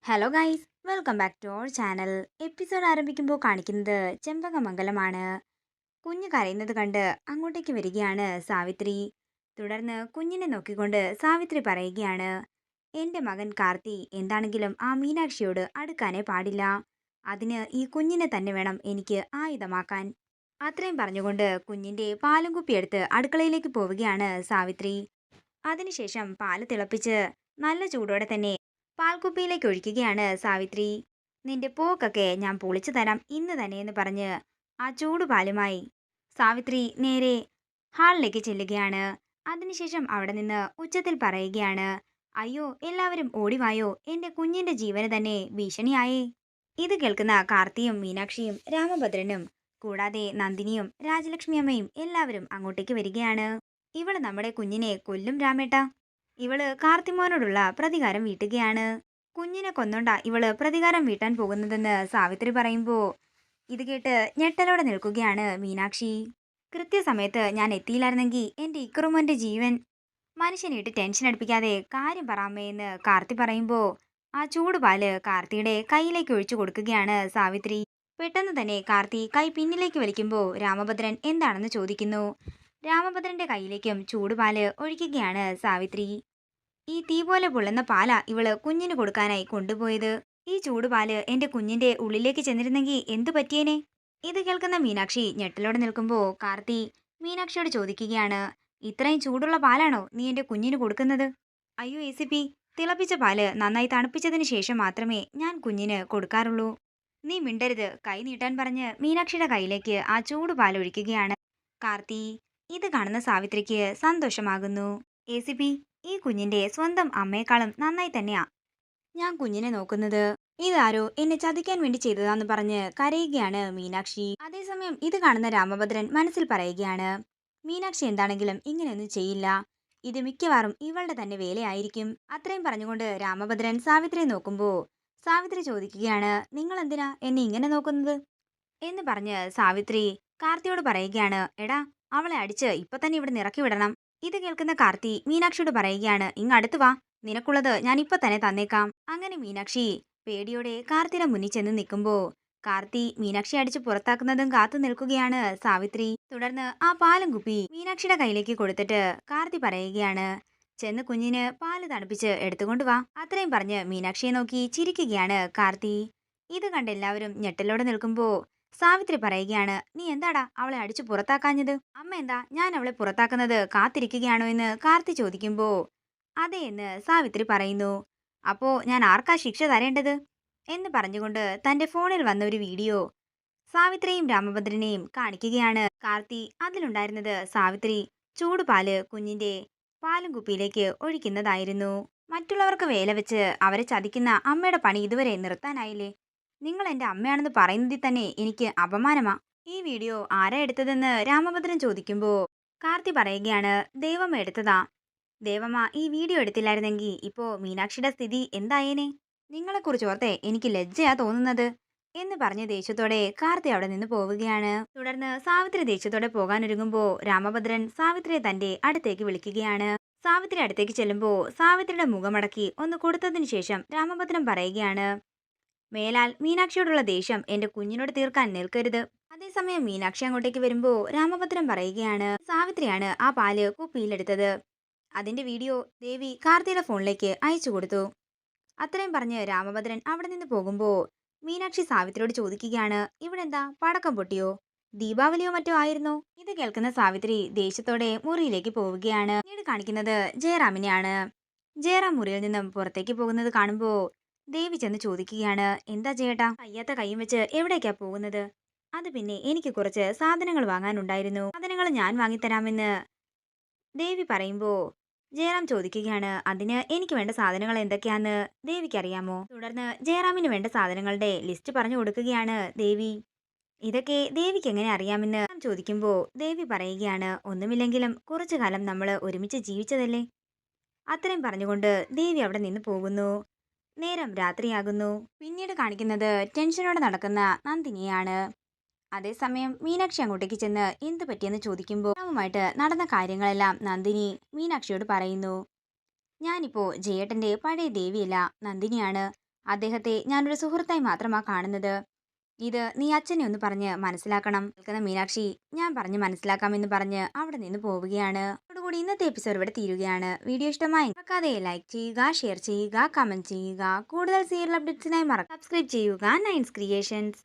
Hello guys, welcome back to our channel. Episode ആരംഭിക്കുമ്പോൾ കാണിക്കുന്നത് ചെമ്പകമംഗലമാണ്. കുഞ്ഞ് കരയുന്നത് കണ്ട് അങ്ങോട്ടേക്ക് വരികയാണ് സാവിത്രി. തുടർന്ന് കുഞ്ഞിനെ നോക്കിക്കൊണ്ട് സാവിത്രി പറയുകയാണ്, എൻ്റെ മകൻ കാർത്തി എന്താണെങ്കിലും ആ മീനാക്ഷിയോട് അടുക്കാനേ പാടില്ല. അതിന് ഈ കുഞ്ഞിനെ തന്നെ വേണം എനിക്ക് ആയുധമാക്കാൻ. അത്രയും പറഞ്ഞുകൊണ്ട് കുഞ്ഞിൻ്റെ പാലും കുപ്പിയെടുത്ത് അടുക്കളയിലേക്ക് പോവുകയാണ് സാവിത്രി. അതിനുശേഷം പാല് തിളപ്പിച്ച് നല്ല ചൂടോടെ തന്നെ പാൽക്കുപ്പിയിലേക്ക് ഒഴിക്കുകയാണ് സാവിത്രി. നിന്റെ പോക്കൊക്കെ ഞാൻ പൊളിച്ചു തരാം ഇന്ന് തന്നെ എന്ന് പറഞ്ഞ് ആ ചൂടുപാലുമായി സാവിത്രി നേരെ ഹാളിലേക്ക് ചെല്ലുകയാണ്. അതിനുശേഷം അവിടെ നിന്ന് ഉച്ചത്തിൽ പറയുകയാണ്, അയ്യോ എല്ലാവരും ഓടിവായോ, എൻ്റെ കുഞ്ഞിന്റെ ജീവന് തന്നെ ഭീഷണിയായേ. ഇത് കേൾക്കുന്ന കാർത്തിയും മീനാക്ഷിയും രാമഭദ്രനും കൂടാതെ നന്ദിനിയും രാജലക്ഷ്മി അമ്മയും എല്ലാവരും അങ്ങോട്ടേക്ക് വരികയാണ്. ഇവള് നമ്മുടെ കുഞ്ഞിനെ കൊല്ലും രാമേട്ട. ഇവള് കാർത്തിമോനോടുള്ള പ്രതികാരം വീട്ടുകയാണ്. കുഞ്ഞിനെ കൊന്നോണ്ടാ ഇവള് പ്രതികാരം വീട്ടാൻ പോകുന്നതെന്ന് സാവിത്രി പറയുമ്പോ ഇത് കേട്ട് ഞെട്ടലോടെ നിൽക്കുകയാണ് മീനാക്ഷി. കൃത്യസമയത്ത് ഞാൻ എത്തിയില്ലായിരുന്നെങ്കിൽ എൻ്റെ ഇക്രുമോന്റെ ജീവൻ. മനുഷ്യനിട്ട് ടെൻഷൻ അടുപ്പിക്കാതെ കാര്യം പറയാമേന്ന് കാർത്തി പറയുമ്പോ ആ ചൂടുപാല് കാർത്തിയുടെ കയ്യിലേക്ക് ഒഴിച്ചു കൊടുക്കുകയാണ് സാവിത്രി. പെട്ടെന്ന് തന്നെ കാർത്തി കൈ പിന്നിലേക്ക് വലിക്കുമ്പോ രാമഭദ്രൻ എന്താണെന്ന് ചോദിക്കുന്നു. രാമഭദ്രന്റെ കയ്യിലേക്കും ചൂടുപാല് ഒഴിക്കുകയാണ് സാവിത്രി. ഈ തീ പോലെ പൊള്ളുന്ന പാലാ ഇവള് കുഞ്ഞിന് കൊടുക്കാനായി കൊണ്ടുപോയത്. ഈ ചൂടുപാല് എന്റെ കുഞ്ഞിന്റെ ഉള്ളിലേക്ക് ചെന്നിരുന്നെങ്കിൽ എന്തു പറ്റിയേനെ. ഇത് കേൾക്കുന്ന മീനാക്ഷി ഞെട്ടലോടെ നിൽക്കുമ്പോ കാർത്തി മീനാക്ഷിയോട് ചോദിക്കുകയാണ്, ഇത്രയും ചൂടുള്ള പാലാണോ നീ എന്റെ കുഞ്ഞിന് കൊടുക്കുന്നത്? അയ്യോ ACP, തിളപ്പിച്ച പാല് നന്നായി തണുപ്പിച്ചതിന് ശേഷം മാത്രമേ ഞാൻ കുഞ്ഞിന് കൊടുക്കാറുള്ളൂ. നീ മിണ്ടരുത്, കൈ നീട്ടാൻ പറഞ്ഞ് മീനാക്ഷിയുടെ കയ്യിലേക്ക് ആ ചൂടുപാൽ ഒഴിക്കുകയാണ് കാർത്തി. ഇത് കാണുന്ന സാവിത്രിക്ക് സന്തോഷമാകുന്നു. ACP, ഈ കുഞ്ഞിന്റെ സ്വന്തം അമ്മയെക്കാളും നന്നായി തന്നെയാ ഞാൻ കുഞ്ഞിനെ നോക്കുന്നത്. ഇതാരോ എന്നെ ചതിക്കാൻ വേണ്ടി ചെയ്തതാന്ന് പറഞ്ഞ് കരയുകയാണ് മീനാക്ഷി. അതേസമയം ഇത് കാണുന്ന രാമഭദ്രൻ മനസ്സിൽ പറയുകയാണ്, മീനാക്ഷി എന്താണെങ്കിലും ഇങ്ങനെയൊന്നും ചെയ്യില്ല. ഇത് മിക്കവാറും ഇവളുടെ തന്നെ വേലയായിരിക്കും. അത്രയും പറഞ്ഞുകൊണ്ട് രാമഭദ്രൻ സാവിത്രിയെ നോക്കുമ്പോ സാവിത്രി ചോദിക്കുകയാണ്, നിങ്ങൾ എന്തിനാ എന്നെ ഇങ്ങനെ നോക്കുന്നത് എന്ന് പറഞ്ഞ് സാവിത്രി കാർത്തിയോട് പറയുകയാണ്, എടാ അവളെ അടിച്ച് ഇപ്പൊ തന്നെ ഇവിടെ ഇറക്കി വിടണം. ഇത് കേൾക്കുന്ന കാർത്തി മീനാക്ഷിയോട് പറയുകയാണ്, ഇങ്ങടുത്ത് വാ, നിനക്കുള്ളത് ഞാൻ ഇപ്പൊ തന്നെ തന്നേക്കാം. അങ്ങനെ മീനാക്ഷി പേടിയോടെ കാർത്തിയുടെ മുന്നിൽ ചെന്ന് നിൽക്കുമ്പോ കാർത്തി മീനാക്ഷി അടിച്ച് പുറത്താക്കുന്നതും കാത്തു നിൽക്കുകയാണ് സാവിത്രി. തുടർന്ന് ആ പാലും കുപ്പി മീനാക്ഷിയുടെ കയ്യിലേക്ക് കൊടുത്തിട്ട് കാർത്തി പറയുകയാണ്, ചെന്ന് കുഞ്ഞിന് പാല് തണുപ്പിച്ച് എടുത്തുകൊണ്ട് വാ. അത്രയും പറഞ്ഞ് മീനാക്ഷിയെ നോക്കി ചിരിക്കുകയാണ് കാർത്തി. ഇത് കണ്ട് എല്ലാവരും ഞെട്ടലോടെ നിൽക്കുമ്പോ സാവിത്രി പറയുകയാണ്, നീ എന്താടാ അവളെ അടിച്ചു പുറത്താക്കാഞ്ഞത്? അമ്മ എന്താ ഞാൻ അവളെ പുറത്താക്കുന്നത് കാത്തിരിക്കുകയാണോ എന്ന് കാർത്തി ചോദിക്കുമ്പോ അതെ എന്ന് സാവിത്രി പറയുന്നു. അപ്പോ ഞാൻ ആർക്കാ ശിക്ഷ തരേണ്ടത് എന്ന് പറഞ്ഞുകൊണ്ട് തന്റെ ഫോണിൽ വന്ന ഒരു വീഡിയോ സാവിത്രിയും രാമഭദ്രനെയും കാണിക്കുകയാണ് കാർത്തി. അതിലുണ്ടായിരുന്നത് സാവിത്രി ചൂടുപാല് കുഞ്ഞിന്റെ പാലും കുപ്പിയിലേക്ക് ഒഴിക്കുന്നതായിരുന്നു. മറ്റുള്ളവർക്ക് വേല വെച്ച് അവരെ ചതിക്കുന്ന അമ്മയുടെ പണി ഇതുവരെ നിർത്താനായില്ലേ? നിങ്ങൾ എൻ്റെ അമ്മയാണെന്ന് പറയുന്നതിൽ തന്നെ എനിക്ക് അപമാനമാ. ഈ വീഡിയോ ആരാ എടുത്തതെന്ന് രാമഭദ്രൻ ചോദിക്കുമ്പോൾ കാർത്തി പറയുകയാണ്, ദേവമ്മ എടുത്തതാ. ദേവമ്മ ഈ വീഡിയോ എടുത്തില്ലായിരുന്നെങ്കിൽ ഇപ്പോ മീനാക്ഷിയുടെ സ്ഥിതി എന്തായേനെ? നിങ്ങളെക്കുറിച്ച് ഓർത്തെ എനിക്ക് ലജ്ജയാ തോന്നുന്നത് എന്ന് പറഞ്ഞ ദേഷ്യത്തോടെ കാർത്തി അവിടെ നിന്ന് പോവുകയാണ്. തുടർന്ന് സാവിത്രി ദേഷ്യത്തോടെ പോകാനൊരുങ്ങുമ്പോൾ രാമഭദ്രൻ സാവിത്രിയെ തന്റെ അടുത്തേക്ക് വിളിക്കുകയാണ്. സാവിത്രി അടുത്തേക്ക് ചെല്ലുമ്പോൾ സാവിത്രിയുടെ മുഖമടക്കി ഒന്ന് കൊടുത്തതിനു ശേഷം രാമഭദ്രൻ പറയുകയാണ്, മേലാൽ മീനാക്ഷിയോടുള്ള ദേഷ്യം എന്റെ കുഞ്ഞിനോട് തീർക്കാൻ നിൽക്കരുത്. അതേസമയം മീനാക്ഷി അങ്ങോട്ടേക്ക് വരുമ്പോ രാമഭദ്രൻ പറയുകയാണ്, സാവിത്രിയാണ് ആ പാല് കുപ്പിയിലെടുത്തത്. അതിന്റെ വീഡിയോ ദേവി കാർത്തിയുടെ ഫോണിലേക്ക് അയച്ചു കൊടുത്തു. അത്രയും പറഞ്ഞ് രാമഭദ്രൻ അവിടെ നിന്ന് പോകുമ്പോ മീനാക്ഷി സാവിത്രിയോട് ചോദിക്കുകയാണ്, ഇവിടെന്താ പടക്കം പൊട്ടിയോ? ദീപാവലിയോ മറ്റോ ആയിരുന്നോ? ഇത് കേൾക്കുന്ന സാവിത്രി ദേഷ്യത്തോടെ മുറിയിലേക്ക് പോവുകയാണ്. പിന്നീട് കാണിക്കുന്നത് ജയറാമിനെയാണ്. ജയറാം മുറിയിൽ നിന്നും പുറത്തേക്ക് പോകുന്നത് കാണുമ്പോ ദേവി ചെന്ന് ചോദിക്കുകയാണ്, എന്താ ചേട്ടാ കയ്യാത്ത കൈയും വെച്ച് എവിടേക്കാ പോകുന്നത്? അത് പിന്നെ എനിക്ക് കുറച്ച് സാധനങ്ങൾ വാങ്ങാനുണ്ടായിരുന്നു, സാധനങ്ങൾ ഞാൻ വാങ്ങിത്തരാമെന്ന് ദേവി പറയുമ്പോ ജയറാം ചോദിക്കുകയാണ്, അതിന് എനിക്ക് വേണ്ട സാധനങ്ങൾ എന്തൊക്കെയാന്ന് ദേവിക്ക് അറിയാമോ? തുടർന്ന് ജയറാമിന് വേണ്ട സാധനങ്ങളുടെ ലിസ്റ്റ് പറഞ്ഞു കൊടുക്കുകയാണ് ദേവി. ഇതൊക്കെ ദേവിക്ക് എങ്ങനെ അറിയാമെന്ന് ചോദിക്കുമ്പോ ദേവി പറയുകയാണ്, ഒന്നുമില്ലെങ്കിലും കുറച്ചു കാലം നമ്മൾ ഒരുമിച്ച് ജീവിച്ചതല്ലേ. അത്രയും പറഞ്ഞുകൊണ്ട് ദേവി അവിടെ നിന്ന് പോകുന്നു. നേരം രാത്രിയാകുന്നു. പിന്നീട് കാണിക്കുന്നത് ടെൻഷനോടെ നടക്കുന്ന നന്ദിനിയാണ്. അതേസമയം മീനാക്ഷി അങ്ങോട്ടേക്ക് ചെന്ന് എന്ത് പറ്റിയെന്ന് ചോദിക്കുമ്പോൾ വുമായിട്ട് നടന്ന കാര്യങ്ങളെല്ലാം നന്ദിനി മീനാക്ഷിയോട് പറയുന്നു. ഞാനിപ്പോ ജയേട്ടന്റെ പഴയ ദേവിയല്ല, നന്ദിനിയാണ്. അദ്ദേഹത്തെ ഞാനൊരു സുഹൃത്തായി മാത്രമാണ് കാണുന്നത്. ഇത് നീ അച്ഛനെ ഒന്ന് പറഞ്ഞ് മനസ്സിലാക്കണം. നിൽക്കുന്ന മീനാക്ഷി ഞാൻ പറഞ്ഞ് മനസ്സിലാക്കാമെന്ന് പറഞ്ഞ് അവിടെ നിന്ന് പോവുകയാണ്. അതോടുകൂടി ഇന്നത്തെ എപ്പിസോഡ് ഇവിടെ തീരുകയാണ്. വീഡിയോ ഇഷ്ടമായി മറക്കാതെ ലൈക്ക് ചെയ്യുക, ഷെയർ ചെയ്യുക, കമന്റ് ചെയ്യുക. കൂടുതൽ സീരിയൽ അപ്ഡേറ്റ്സിനായി സബ്സ്ക്രൈബ് ചെയ്യുക നയൻസ് ക്രിയേഷൻസ്.